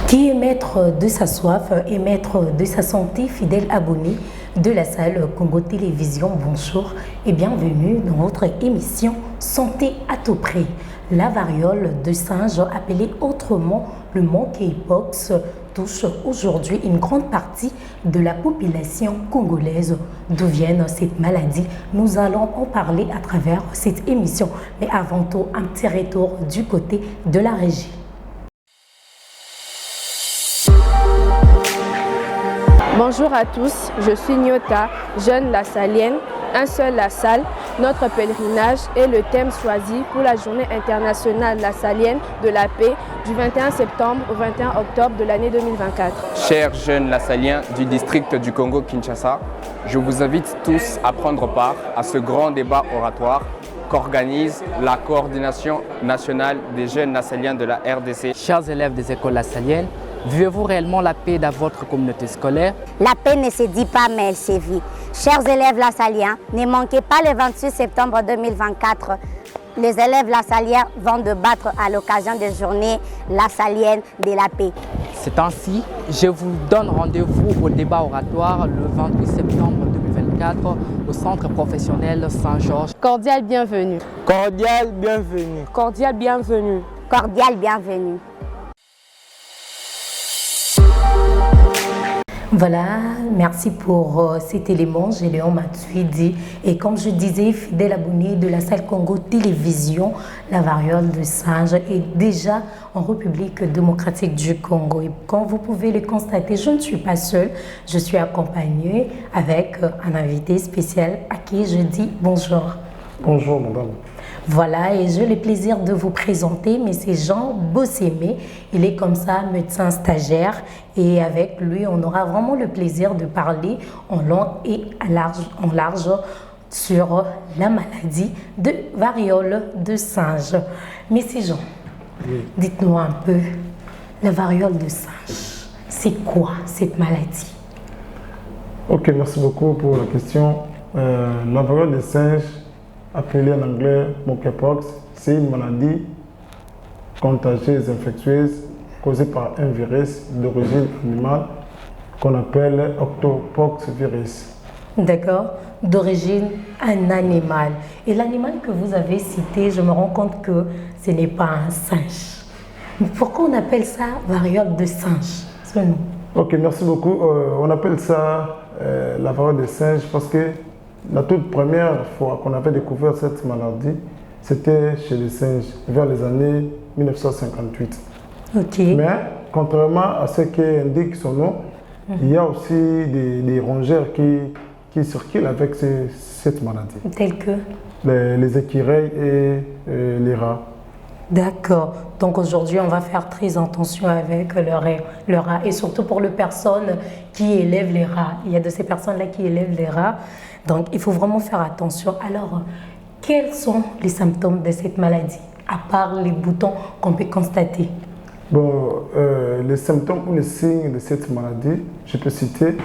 Qui est maître de sa soif et maître de sa santé, fidèle abonné de la salle Congo Télévision, bonjour et bienvenue dans votre émission Santé à tout prix. La variole de singe, appelée autrement le monkeypox, touche aujourd'hui une grande partie de la population congolaise. D'où vient cette maladie? Nous allons en parler à travers cette émission. Mais avant tout, un petit retour du côté de la régie. Bonjour à tous, je suis Nyota, jeune lassalienne, un seul Lassalle. Notre pèlerinage est le thème choisi pour la journée internationale lassalienne de la paix du 21 septembre au 21 octobre de l'année 2024. Chers jeunes lassaliens du district du Congo-Kinshasa, je vous invite tous à prendre part à ce grand débat oratoire qu'organise la coordination nationale des jeunes lassaliens de la RDC. Chers élèves des écoles lassaliennes, vivez-vous réellement la paix dans votre communauté scolaire? La paix ne se dit pas, mais elle se vit. Chers élèves lassaliens, ne manquez pas le 28 septembre 2024. Les élèves lassaliens vont débattre à l'occasion des journées lassaliennes de la paix. C'est ainsi, je vous donne rendez-vous au débat oratoire le 28 septembre 2024 au Centre professionnel Saint-Georges. Cordial bienvenue. Cordial bienvenue. Cordial bienvenue. Cordial bienvenue. Voilà, merci pour cet élément, Géléon Matuidi. Et comme je disais, fidèle abonné de la salle Congo Télévision, la variole de singe est déjà en République démocratique du Congo. Et comme vous pouvez le constater, je ne suis pas seule, je suis accompagnée avec un invité spécial à qui je dis bonjour. Bonjour, madame. Voilà, et j'ai le plaisir de vous présenter, mais c'est Jean Bossémé. Il est comme ça, médecin stagiaire, et avec lui, on aura vraiment le plaisir de parler en long et en large sur la maladie de variole de singe. Mais c'est Jean, oui. Dites-nous un peu, la variole de singe, c'est quoi cette maladie? Ok, merci beaucoup pour la question. La variole de singe, appelée en anglais monkeypox, c'est une maladie contagieuse infectieuse causée par un virus d'origine animale qu'on appelle octopox virus. D'accord, d'origine un animal. Et l'animal que vous avez cité, je me rends compte que ce n'est pas un singe. Mais pourquoi on appelle ça variole de singe? Ok, merci beaucoup. On appelle ça la variole de singe parce que la toute première fois qu'on avait découvert cette maladie, c'était chez les singes, vers les années 1958. Okay. Mais, contrairement à ce qu'indique son nom, il y a aussi des rongeurs qui circulent avec cette maladie. Tels que les écureuils et les rats. D'accord. Donc aujourd'hui, on va faire très attention avec le rat. Et surtout pour les personnes qui élèvent les rats. Il y a de ces personnes-là qui élèvent les rats. Donc il faut vraiment faire attention. Alors, quels sont les symptômes de cette maladie, à part les boutons qu'on peut constater? Bon, les symptômes ou les signes de cette maladie, je peux citer,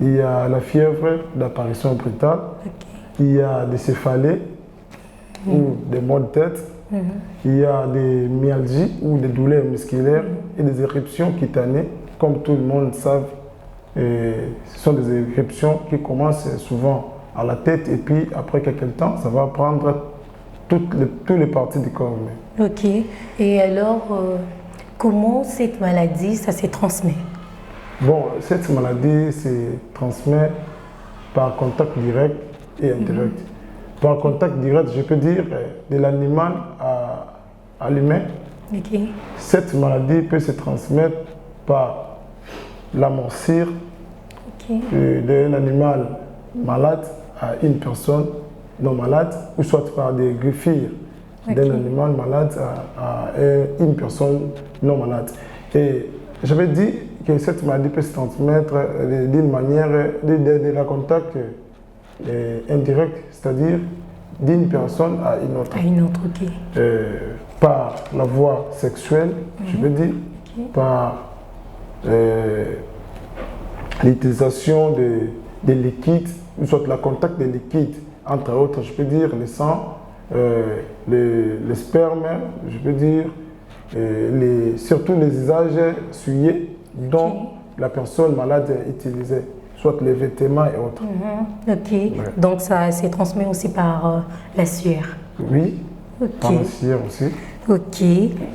il y a la fièvre d'apparition brutale, il y a des céphalées ou des maux de tête, il y a des myalgies ou des douleurs musculaires et des éruptions cutanées. Comme tout le monde sait, ce sont des éruptions qui commencent souvent à la tête et puis après quelques temps, ça va prendre toutes les parties du corps humain. Ok. Et alors, comment cette maladie, ça se transmet? Bon, cette maladie se transmet par contact direct et indirect. Par contact direct, je peux dire de l'animal à l'humain. Okay. Cette maladie peut se transmettre par la morsure d'un animal malade à une personne non malade, ou soit par des griffures d'un animal malade à une personne non malade. Et j'avais dit que cette maladie peut se transmettre d'une manière de la contact indirect, c'est-à-dire d'une personne à une autre. À une autre, ok. Par la voie sexuelle, je veux dire, par l'utilisation des liquides, ou soit le contact des liquides, entre autres, je peux dire le sang, le sperme, je peux dire, surtout les usages souillés dont la personne malade utilisait, soit les vêtements et autres. Ok, donc ça s'est transmis aussi par la sueur. Oui, par la sueur aussi. Ok,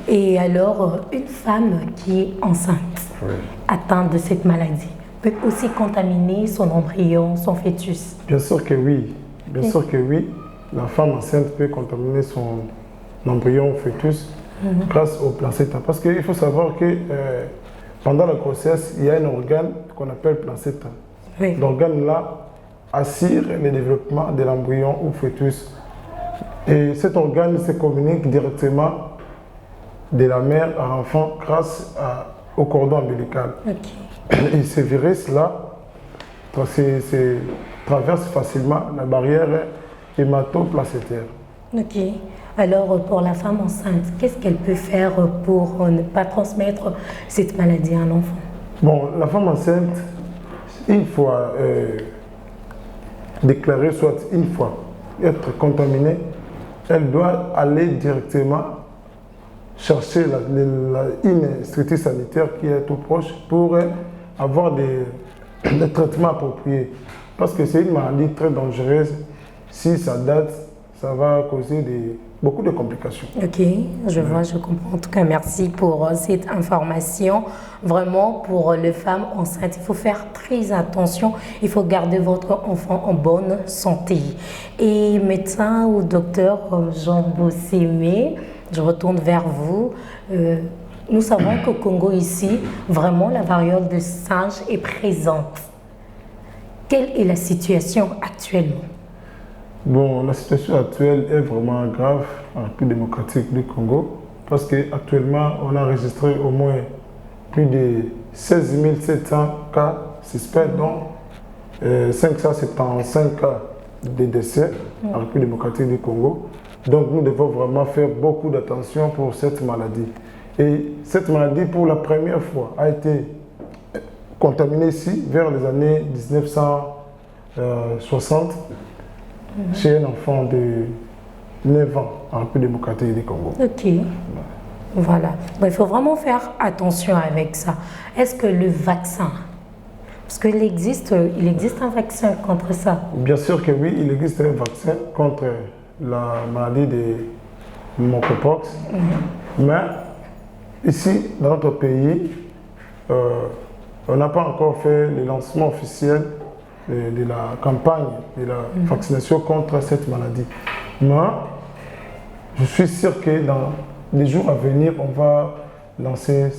et alors une femme qui est enceinte, atteinte de cette maladie, peut aussi contaminer son embryon, son fœtus? Bien sûr que oui, bien sûr que oui. La femme enceinte peut contaminer son embryon, fœtus, grâce au placenta. Parce qu'il faut savoir que pendant la grossesse, il y a un organe qu'on appelle placenta. L'organe là assure le développement de l'embryon ou fœtus. Et cet organe se communique directement de la mère à l'enfant grâce au cordon ombilical. Et ce virus-là traverse facilement la barrière hémato-placentaire. Ok. Alors, pour la femme enceinte, qu'est-ce qu'elle peut faire pour ne pas transmettre cette maladie à un enfant? Bon, la femme enceinte, une fois déclarée, soit une fois être contaminée, elle doit aller directement chercher une structure sanitaire qui est tout proche pour avoir des traitements appropriés. Parce que c'est une maladie très dangereuse. Si ça date, ça va causer beaucoup de complications. Ok, je vois, je comprends. En tout cas, merci pour cette information. Vraiment, pour les femmes enceintes, il faut faire très attention. Il faut garder votre enfant en bonne santé. Et médecin ou docteur Jean Bossémé, je retourne vers vous. Nous savons qu'au Congo, ici, vraiment, la variole de singe est présente. Quelle est la situation actuellement? Bon, la situation actuelle est vraiment grave en République démocratique du Congo parce qu'actuellement, on a enregistré au moins plus de 16 700 cas suspects, dont 575 cas de décès en République démocratique du Congo. Donc, nous devons vraiment faire beaucoup d'attention pour cette maladie. Et cette maladie, pour la première fois, a été contaminée ici vers les années 1960. Chez un enfant de 9 ans en République démocratique du Congo. Ok. Voilà. Donc, il faut vraiment faire attention avec ça. Est-ce que le vaccin, parce qu'il existe un vaccin contre ça? Bien sûr que oui, il existe un vaccin contre la maladie de monkeypox. Mais ici, dans notre pays, on n'a pas encore fait le lancement officiel de la campagne de la vaccination contre cette maladie. Mais je suis sûr que dans les jours à venir, on va lancer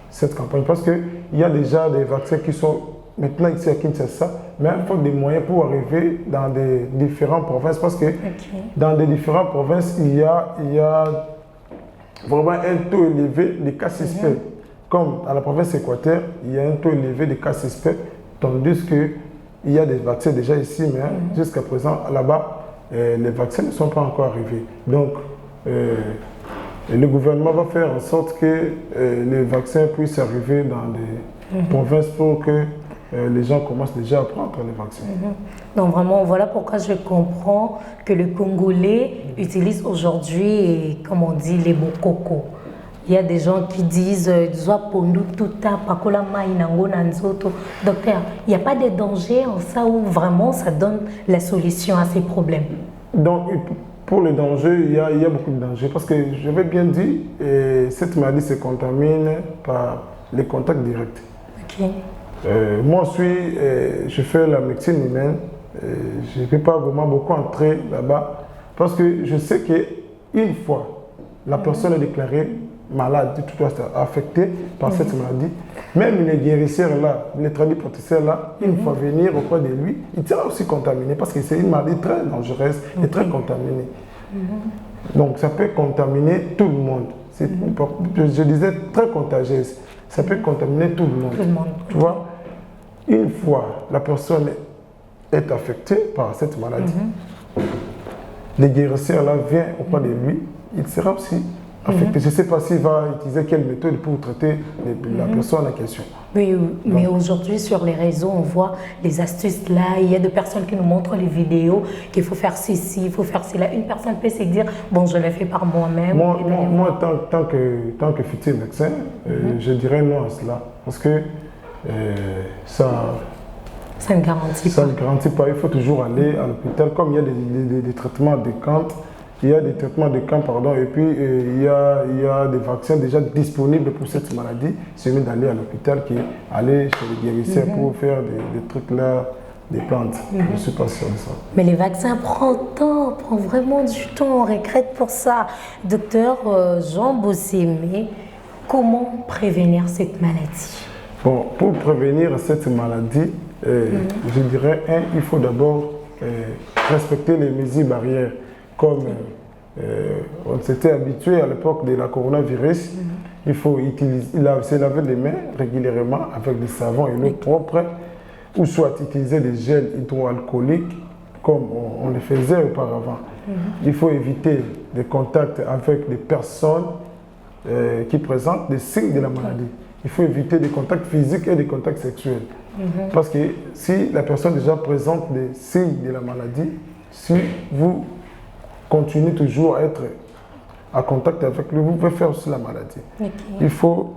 cette campagne parce qu'il y a déjà des vaccins qui sont maintenant ici à Kinshasa, mais il faut des moyens pour arriver dans des différentes provinces parce que dans les différentes provinces, il y a vraiment un taux élevé de cas suspects. Comme à la province Équateur, il y a un taux élevé de cas suspects, tandis que il y a des vaccins déjà ici, mais jusqu'à présent, là-bas, les vaccins ne sont pas encore arrivés. Donc, le gouvernement va faire en sorte que les vaccins puissent arriver dans des provinces pour que les gens commencent déjà à prendre les vaccins. Donc, vraiment, voilà pourquoi je comprends que le Congolais utilise aujourd'hui, comme on dit, les bokoko. Il y a des gens qui disent docteur, il n'y a pas de danger en ça où vraiment ça donne la solution à ces problèmes? Donc, pour le danger, il y a beaucoup de dangers. Parce que je vais bien dire, cette maladie se contamine par les contacts directs. Moi, je fais la médecine humaine. Je ne peux pas vraiment beaucoup entrer là-bas. Parce que je sais qu'une fois la personne est déclarée malade, tout affecté par cette maladie, même les guérisseurs là, les tradipraticiens là, une fois venir auprès de lui, il sera aussi contaminé parce que c'est une maladie très dangereuse et très contaminée. Donc ça peut contaminer tout le monde. Je disais très contagieuse. Ça peut contaminer tout le monde. Tu vois, une fois la personne est affectée par cette maladie, les guérisseurs là viennent auprès de lui, il sera aussi affecté. Je ne sais pas s'il va utiliser quelle méthode pour traiter la personne en question. Mais aujourd'hui, sur les réseaux, on voit les astuces là. Il y a des personnes qui nous montrent les vidéos qu'il faut faire ceci, il faut faire cela. Une personne peut se dire, bon, je le fais par moi-même. Moi, tant que futur médecin, je dirais non à cela. Parce que ça ne garantit pas. Ça ne garantit pas. Il faut toujours aller à l'hôpital. Comme il y a des traitements de camp, et puis il y a des vaccins déjà disponibles pour cette maladie. C'est mieux d'aller à l'hôpital qu'aller chez les guérisseurs pour faire des trucs là, des plantes. Je ne suis pas sûr de ça. Mais les vaccins prennent vraiment du temps. On regrette pour ça. Docteur Jean Bossémé, comment prévenir cette maladie? Bon, pour prévenir cette maladie, je dirais, il faut d'abord respecter les mesures barrières. Comme on s'était habitué à l'époque de la coronavirus, il faut se laver les mains régulièrement avec des savons et l'eau propre, ou soit utiliser des gels hydroalcooliques comme on le faisait auparavant. Il faut éviter des contacts avec des personnes qui présentent des signes de la maladie. Il faut éviter des contacts physiques et des contacts sexuels. Parce que si la personne déjà présente des signes de la maladie, si vous continuez toujours à être en contact avec lui, vous pouvez faire aussi la maladie. Il faut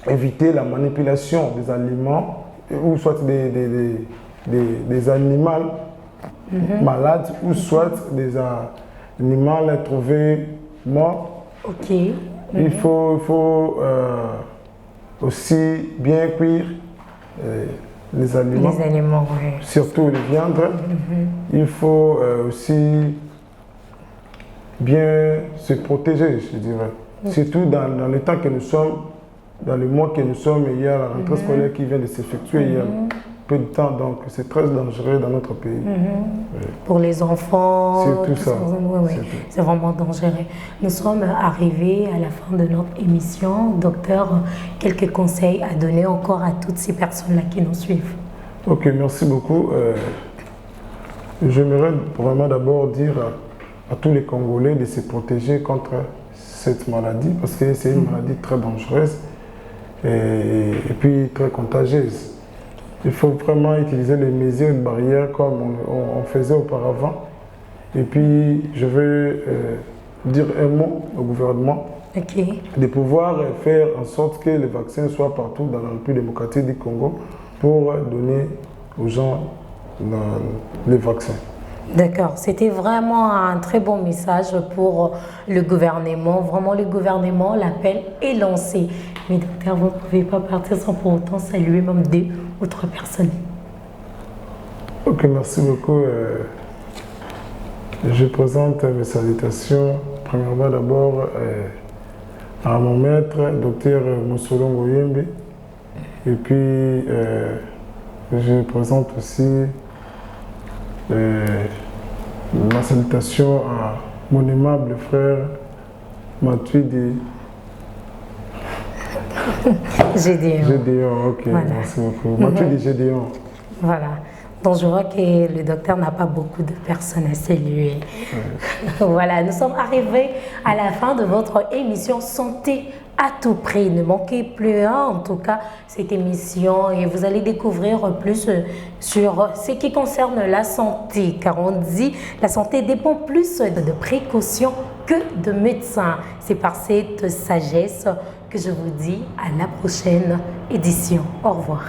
éviter la manipulation des aliments, ou soit des animaux malades, ou soit des animaux trouvés morts. Il faut aussi bien cuire les aliments, surtout les viandes. Il faut aussi bien se protéger, je dirais. Surtout dans le temps que nous sommes, dans le mois que nous sommes, il y a la rentrée scolaire qui vient de s'effectuer il y a peu de temps, donc c'est très dangereux dans notre pays. Pour les enfants, c'est tout ça. C'est vraiment dangereux. Nous sommes arrivés à la fin de notre émission. Docteur, quelques conseils à donner encore à toutes ces personnes-là qui nous suivent? Ok, merci beaucoup. J'aimerais vraiment d'abord dire à tous les Congolais de se protéger contre cette maladie, parce que c'est une maladie très dangereuse et puis très contagieuse. Il faut vraiment utiliser les mesures barrières comme on faisait auparavant. Et puis, je veux dire un mot au gouvernement, de pouvoir faire en sorte que les vaccins soient partout dans la République démocratique du Congo pour donner aux gens les vaccins. D'accord, c'était vraiment un très bon message pour le gouvernement. Vraiment, le gouvernement, l'appel est lancé. Mais docteur, vous ne pouvez pas partir sans pour autant saluer même 2 ou 3 personnes. Ok, merci beaucoup. Je présente mes salutations. Premièrement, d'abord, à mon maître, docteur Moussolongo Yembe. Et puis, je présente aussi ma salutation à mon aimable frère Matuidi. Gédéon, ok, voilà. Merci beaucoup. Matuidi Gédéon. Voilà. Donc je vois que le docteur n'a pas beaucoup de personnes à saluer. Voilà, nous sommes arrivés à la fin de votre émission Santé à tout prix. Ne manquez plus en tout cas cette émission et vous allez découvrir plus sur ce qui concerne la santé, car on dit la santé dépend plus de précautions que de médecins. C'est par cette sagesse que je vous dis à la prochaine édition. Au revoir.